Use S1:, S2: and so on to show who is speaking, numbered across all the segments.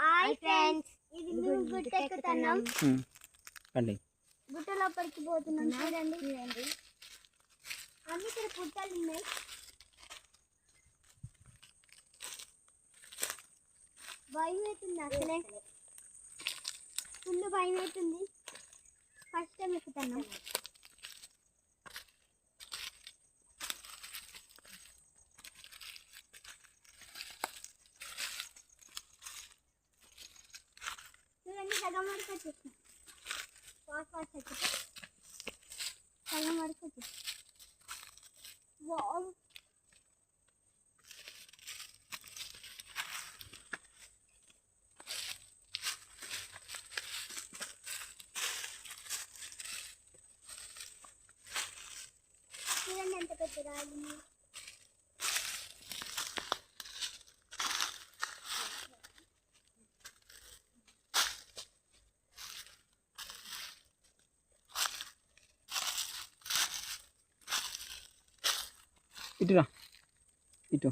S1: Hi friends, ఇది మేము గుట్టెక్కుతున్నాం.
S2: అండి
S1: గుట్ట లోపలికి పోతున్నాం. చూడండి అన్ని ఇక్కడ పుట్టలు ఉన్నాయి. భయం అవుతుంది, అసలే ఫుల్ భయం అవుతుంది. ఫస్ట్ టైం ఎక్కుతున్నాం. చూడండి సగం వరకు వచ్చేసాం. ఫాస్ట్ ఫాస్ట్ వచ్చేసాం. సగం వరకు వచ్చేసాం. వావ్, చూడండి ఎంత పెద్ద రాయి.
S2: ఇటురా ఇటు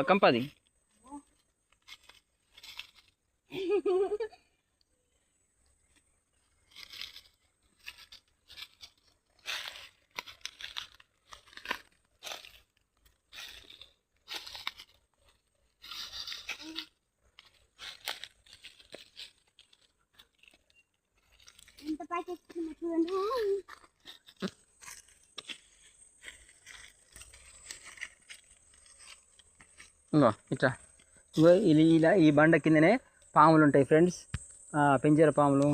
S2: కంపది
S1: ఎంత పైకి ఎక్కుతున్నా చూడండి.
S2: ఇంకో ఇట్లా ఇగో ఇలా ఈ బండ కిందనే పాములు ఉంటాయి ఫ్రెండ్స్. పెంజర పాములు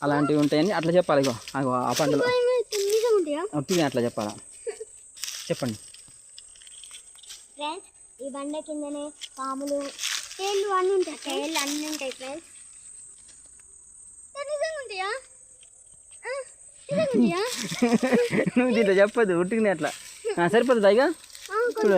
S2: అలాంటివి ఉంటాయని అట్లా చెప్పాలి. ఇగో అగో ఆ పండులో ఒట్టిగా అట్లా చెప్పాలా? చెప్పండి
S1: ఫ్రెండ్స్, ఈ బండ కిందనే పాములు, తేళ్ళు అన్నీ ఉంటాయి. తేళ్ళు అన్నీ ఉంటాయి ఫ్రెండ్స్. నిజంగా ఉంటాయా?
S2: నువ్వు దీంట్లో చెప్పదు, ఉట్టిగానే అట్లా సరిపోతుంది. ఇక చూడ